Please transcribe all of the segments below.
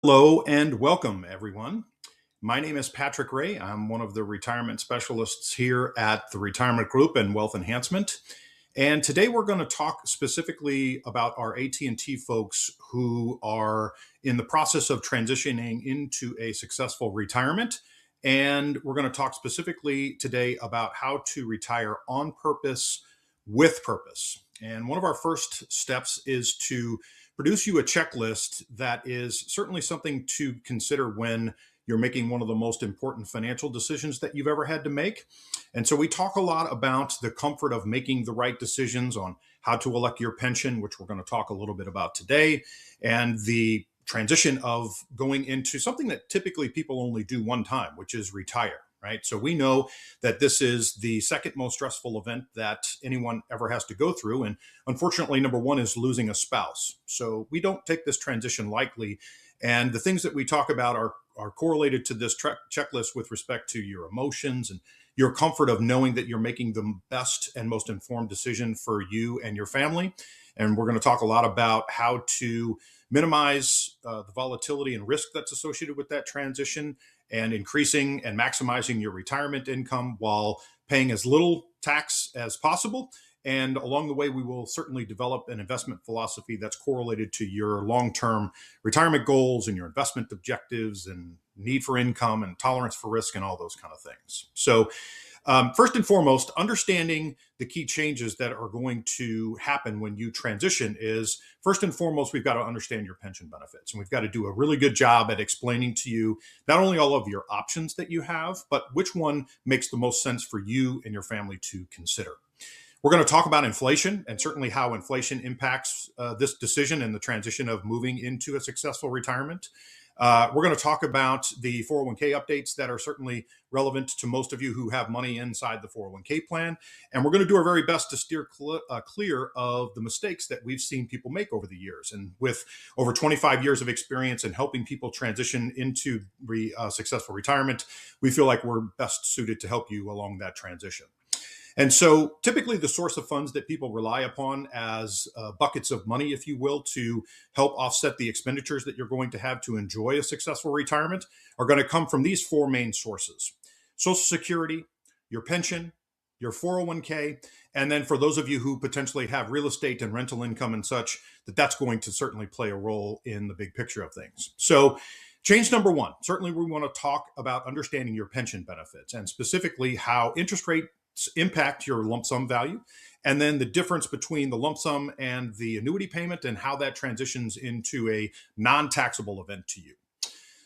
Hello and welcome, everyone. My name is Patrick Ray. I'm one of the retirement specialists here at the Retirement Group and Wealth Enhancement. And today we're going to talk specifically about our AT&T folks who are in the process of transitioning into a successful retirement. And we're going to talk specifically today about how to retire on purpose with purpose. And one of our first steps is to produce you a checklist that is certainly something to consider when you're making one of the most important financial decisions that you've ever had to make. And so we talk a lot about the comfort of making the right decisions on how to elect your pension, which we're going to talk a little bit about today, and the transition of going into something that typically people only do one time, which is retire. Right. So we know that this is the second most stressful event that anyone ever has to go through. And unfortunately, number one is losing a spouse. So we don't take this transition lightly. And the things that we talk about are correlated to this checklist with respect to your emotions and your comfort of knowing that you're making the best and most informed decision for you and your family. And we're going to talk a lot about how to minimize the volatility and risk that's associated with that transition and increasing and maximizing your retirement income while paying as little tax as possible. And along the way, we will certainly develop an investment philosophy that's correlated to your long-term retirement goals and your investment objectives and need for income and tolerance for risk and all those kind of things. So first and foremost, understanding the key changes that are going to happen when you transition is, first and foremost, we've got to understand your pension benefits. And we've got to do a really good job at explaining to you not only all of your options that you have, but which one makes the most sense for you and your family to consider. We're going to talk about inflation and certainly how inflation impacts this decision and the transition of moving into a successful retirement. We're going to talk about the 401k updates that are certainly relevant to most of you who have money inside the 401k plan. And we're going to do our very best to steer clear of the mistakes that we've seen people make over the years. And with over 25 years of experience in helping people transition into successful retirement, we feel like we're best suited to help you along that transition. And so typically the source of funds that people rely upon as buckets of money, if you will, to help offset the expenditures that you're going to have to enjoy a successful retirement are going to come from these four main sources: Social Security, your pension, your 401k, and then for those of you who potentially have real estate and rental income and such, that's going to certainly play a role in the big picture of things. So change number one, certainly we want to talk about understanding your pension benefits and specifically how interest rate impact your lump sum value, and then the difference between the lump sum and the annuity payment and how that transitions into a non-taxable event to you.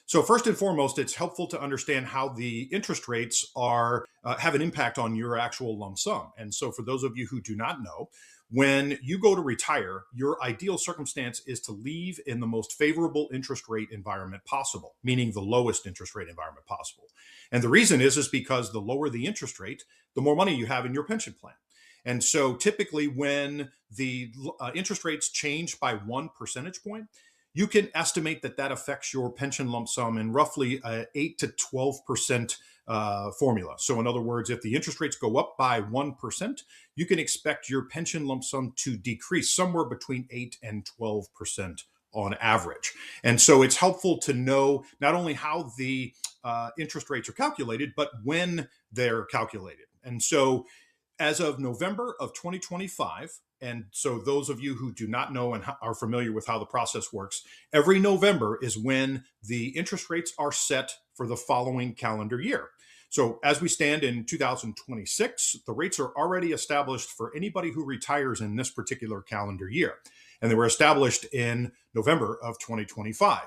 So first and foremost, it's helpful to understand how the interest rates are have an impact on your actual lump sum. And so for those of you who do not know, when you go to retire, your ideal circumstance is to leave in the most favorable interest rate environment possible, meaning the lowest interest rate environment possible. And the reason is because the lower the interest rate, the more money you have in your pension plan. And so typically when the interest rates change by 1 percentage point, you can estimate that affects your pension lump sum in roughly 8 to 12% formula. So in other words, if the interest rates go up by 1%, you can expect your pension lump sum to decrease somewhere between 8 and 12% on average. And so it's helpful to know not only how the interest rates are calculated, but when they're calculated. And so as of November of 2025, and so those of you who do not know and are familiar with how the process works, every November is when the interest rates are set for the following calendar year. So as we stand in 2026, the rates are already established for anybody who retires in this particular calendar year. And they were established in November of 2025.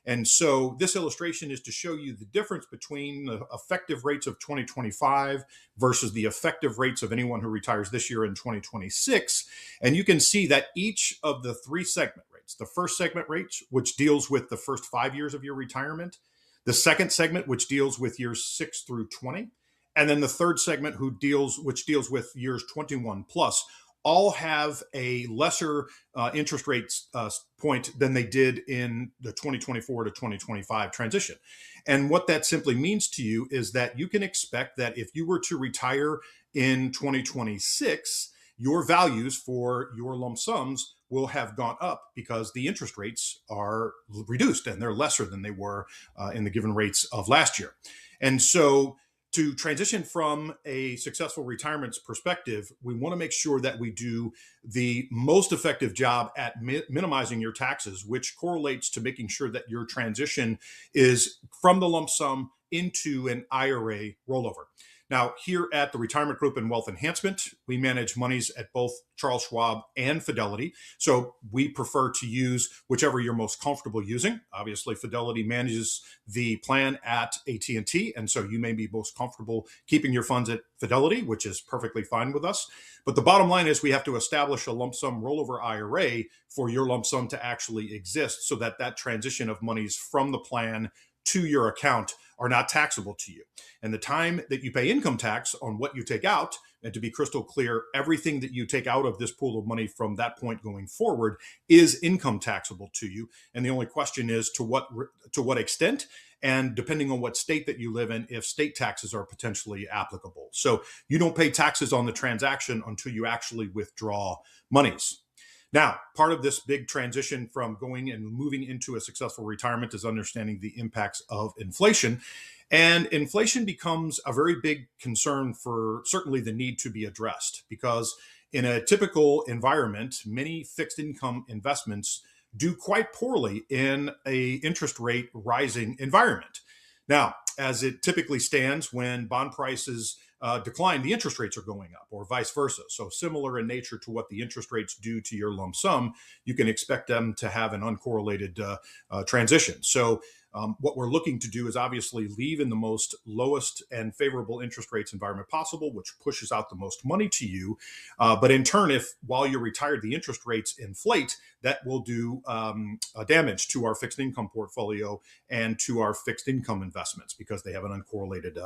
And so this illustration is to show you the difference between the effective rates of 2025 versus the effective rates of anyone who retires this year in 2026. And you can see that each of the three segment rates, the first segment rate, which deals with the first 5 years of your retirement, the second segment, which deals with years 6 through 20, and then the third segment which deals with years 21 plus, all have a lesser interest rate point than they did in the 2024 to 2025 transition. And what that simply means to you is that you can expect that if you were to retire in 2026, your values for your lump sums will have gone up because the interest rates are reduced and they're lesser than they were in the given rates of last year. And so to transition from a successful retirement perspective, we want to make sure that we do the most effective job at minimizing your taxes, which correlates to making sure that your transition is from the lump sum into an IRA rollover. Now, here at the Retirement Group and Wealth Enhancement, we manage monies at both Charles Schwab and Fidelity. So we prefer to use whichever you're most comfortable using. Obviously, Fidelity manages the plan at AT&T, and so you may be most comfortable keeping your funds at Fidelity, which is perfectly fine with us. But the bottom line is we have to establish a lump sum rollover IRA for your lump sum to actually exist so that that transition of monies from the plan to your account are not taxable to you. And the time that you pay income tax on what you take out, and to be crystal clear, everything that you take out of this pool of money from that point going forward is income taxable to you. And the only question is to what extent, and depending on what state that you live in, if state taxes are potentially applicable. So you don't pay taxes on the transaction until you actually withdraw monies. Now, part of this big transition from going and moving into a successful retirement is understanding the impacts of inflation. And inflation becomes a very big concern for certainly the need to be addressed, because in a typical environment, many fixed income investments do quite poorly in a interest rate rising environment. Now, as it typically stands, when bond prices decline, the interest rates are going up, or vice versa. So similar in nature to what the interest rates do to your lump sum, you can expect them to have an uncorrelated transition. So what we're looking to do is obviously leave in the most lowest and favorable interest rates environment possible, which pushes out the most money to you. But in turn, if while you're retired, the interest rates inflate, that will do damage to our fixed income portfolio and to our fixed income investments because they have an uncorrelated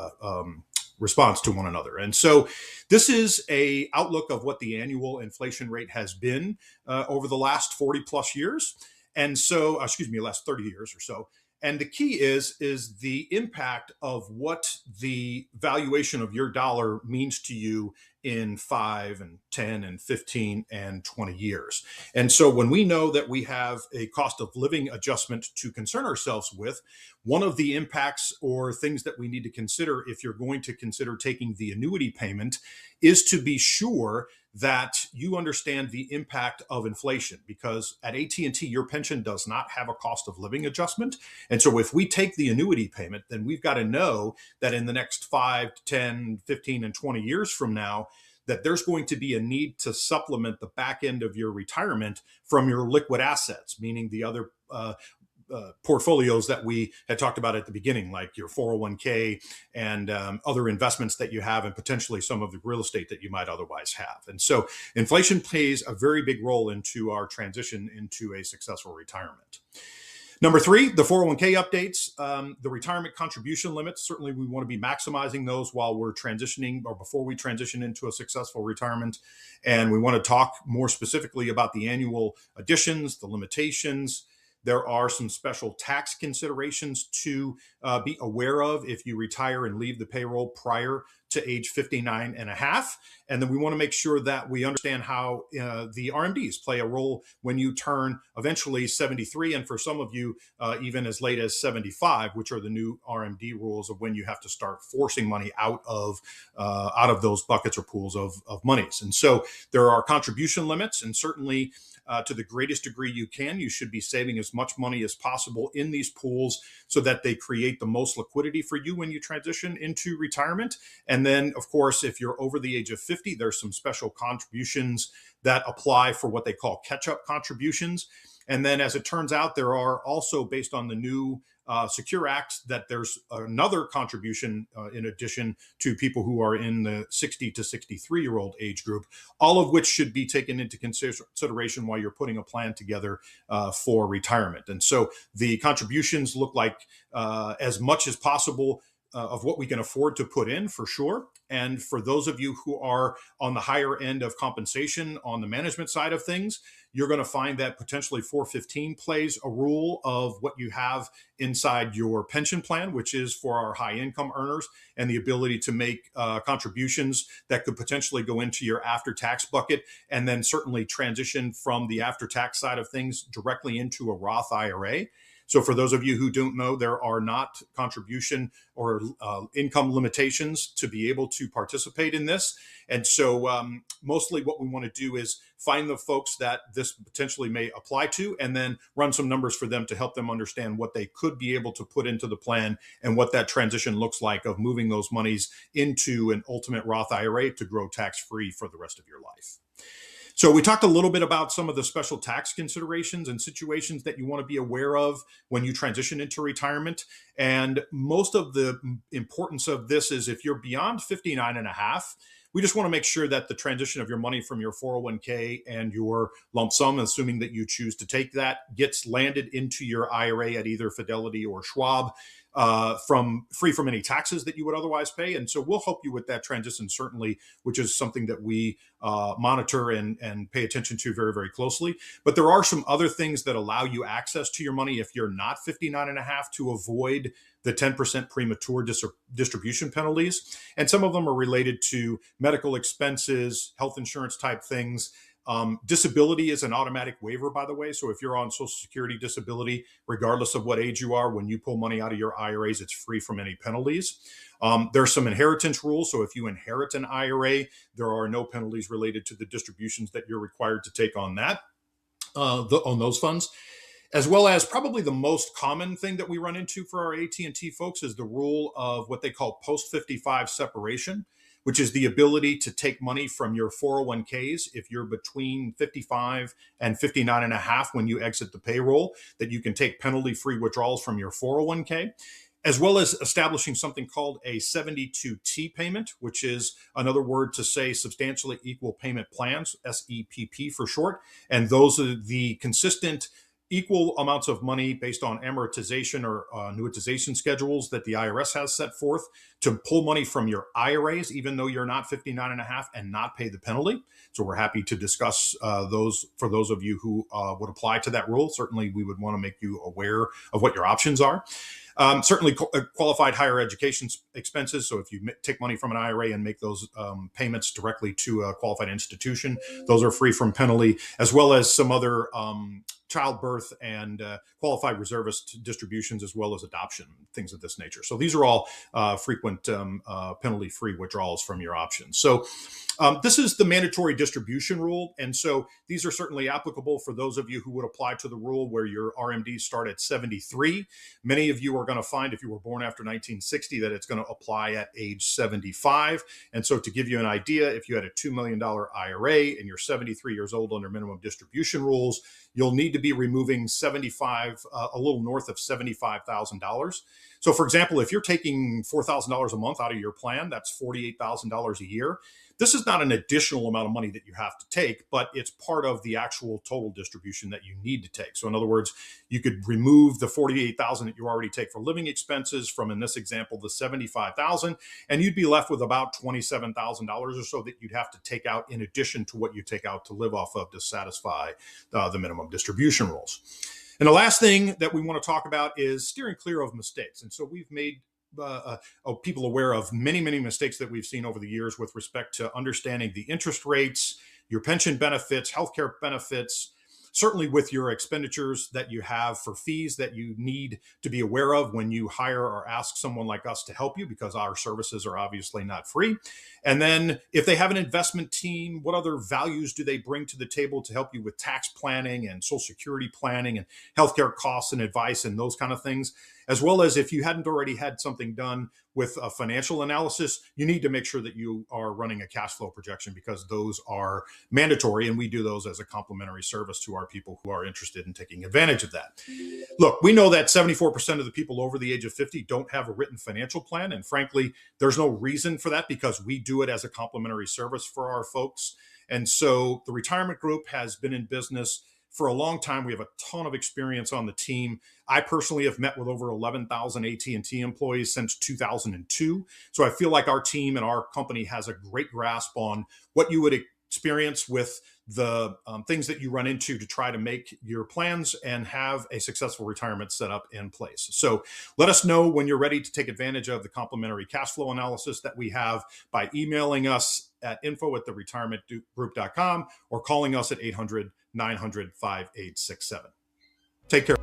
response to one another. And so this is a outlook of what the annual inflation rate has been over the last 40 plus years. And so, last 30 years or so. And the key is the impact of what the valuation of your dollar means to you in 5 and 10 and 15 and 20 years. And so when we know that we have a cost of living adjustment to concern ourselves with, one of the impacts or things that we need to consider if you're going to consider taking the annuity payment is to be sure that you understand the impact of inflation, because at AT&T, your pension does not have a cost of living adjustment. And so if we take the annuity payment, then we've got to know that in the next 5, 10, 15, and 20 years from now, that there's going to be a need to supplement the back end of your retirement from your liquid assets, meaning the other portfolios that we had talked about at the beginning, like your 401k and other investments that you have, and potentially some of the real estate that you might otherwise have. And so inflation plays a very big role into our transition into a successful retirement. Number 3, the 401k updates, the retirement contribution limits. Certainly we want to be maximizing those while we're transitioning or before we transition into a successful retirement. And we want to talk more specifically about the annual additions, the limitations. There are some special tax considerations to be aware of if you retire and leave the payroll prior to age 59 and a half. And then we want to make sure that we understand how the RMDs play a role when you turn eventually 73. And for some of you, even as late as 75, which are the new RMD rules of when you have to start forcing money out of those buckets or pools of monies. And so there are contribution limits, and certainly to the greatest degree you can, you should be saving as much money as possible in these pools so that they create the most liquidity for you when you transition into retirement. And then, of course, if you're over the age of 50, there's some special contributions that apply for what they call catch-up contributions. And then, as it turns out, there are also, based on the new Secure Act, that there's another contribution in addition to people who are in the 60 to 63-year-old age group, all of which should be taken into consideration while you're putting a plan together for retirement. And so the contributions look like as much as possible of what we can afford to put in, for sure. And for those of you who are on the higher end of compensation on the management side of things, you're going to find that potentially 415 plays a role of what you have inside your pension plan, which is for our high income earners, and the ability to make contributions that could potentially go into your after tax bucket, and then certainly transition from the after tax side of things directly into a Roth IRA. So for those of you who don't know, there are not contribution or income limitations to be able to participate in this. And so mostly what we want to do is find the folks that this potentially may apply to, and then run some numbers for them to help them understand what they could be able to put into the plan and what that transition looks like of moving those monies into an ultimate Roth IRA to grow tax-free for the rest of your life. So we talked a little bit about some of the special tax considerations and situations that you want to be aware of when you transition into retirement. And most of the importance of this is if you're beyond 59 and a half, we just want to make sure that the transition of your money from your 401k and your lump sum, assuming that you choose to take that, gets landed into your IRA at either Fidelity or Schwab, free from any taxes that you would otherwise pay. And so we'll help you with that transition, certainly, which is something that we monitor and pay attention to very, very closely. But there are some other things that allow you access to your money if you're not 59 and a half to avoid the 10% premature distribution penalties. And some of them are related to medical expenses, health insurance type things. Disability is an automatic waiver, by the way. So if you're on Social Security disability, regardless of what age you are, when you pull money out of your IRAs, it's free from any penalties. There's some inheritance rules. So if you inherit an IRA, there are no penalties related to the distributions that you're required to take on that, on those funds. As well as probably the most common thing that we run into for our AT&T folks is the rule of what they call post-55 separation, which is the ability to take money from your 401ks if you're between 55 and 59 and a half when you exit the payroll, that you can take penalty-free withdrawals from your 401k, as well as establishing something called a 72T payment, which is another word to say substantially equal payment plans, SEPP for short. And those are the consistent equal amounts of money based on amortization or annuitization schedules that the IRS has set forth to pull money from your IRAs, even though you're not 59 and a half, and not pay the penalty. So we're happy to discuss those for those of you who would apply to that rule. Certainly, we would want to make you aware of what your options are. Certainly qualified higher education expenses. So if you take money from an IRA and make those payments directly to a qualified institution, those are free from penalty, as well as some other childbirth and qualified reservist distributions, as well as adoption, things of this nature. So these are all frequent penalty-free withdrawals from your options. So this is the mandatory distribution rule. And so these are certainly applicable for those of you who would apply to the rule where your RMDs start at 73. Many of you are going to find, if you were born after 1960, that it's going to apply at age 75. And so to give you an idea, if you had a $2 million IRA and you're 73 years old under minimum distribution rules, you'll need to be removing a little north of $75,000. So for example, if you're taking $4,000 a month out of your plan, that's $48,000 a year. This is not an additional amount of money that you have to take, but it's part of the actual total distribution that you need to take. So in other words, you could remove the $48,000 that you already take for living expenses from, in this example, the $75,000, and you'd be left with about $27,000 or so that you'd have to take out in addition to what you take out to live off of to satisfy the minimum distribution rules. And the last thing that we want to talk about is steering clear of mistakes. And so we've made people aware of many, many mistakes that we've seen over the years with respect to understanding the interest rates, your pension benefits, healthcare benefits, certainly with your expenditures that you have for fees that you need to be aware of when you hire or ask someone like us to help you, because our services are obviously not free. And then if they have an investment team, what other values do they bring to the table to help you with tax planning and Social Security planning and healthcare costs and advice and those kind of things? As well as if you hadn't already had something done with a financial analysis, you need to make sure that you are running a cash flow projection, because those are mandatory, and we do those as a complimentary service to our people who are interested in taking advantage of that. Look, we know that 74% of the people over the age of 50 don't have a written financial plan, and frankly, there's no reason for that because we do it as a complimentary service for our folks. And so the retirement group has been in business for a long time. We have a ton of experience on the team. I personally have met with over 11,000 AT&T employees since 2002. So I feel like our team and our company has a great grasp on what you would experience with the things that you run into to try to make your plans and have a successful retirement set up in place. So let us know when you're ready to take advantage of the complimentary cash flow analysis that we have by emailing us at info@theretirementgroup.com or calling us at 800-900-5867. Take care.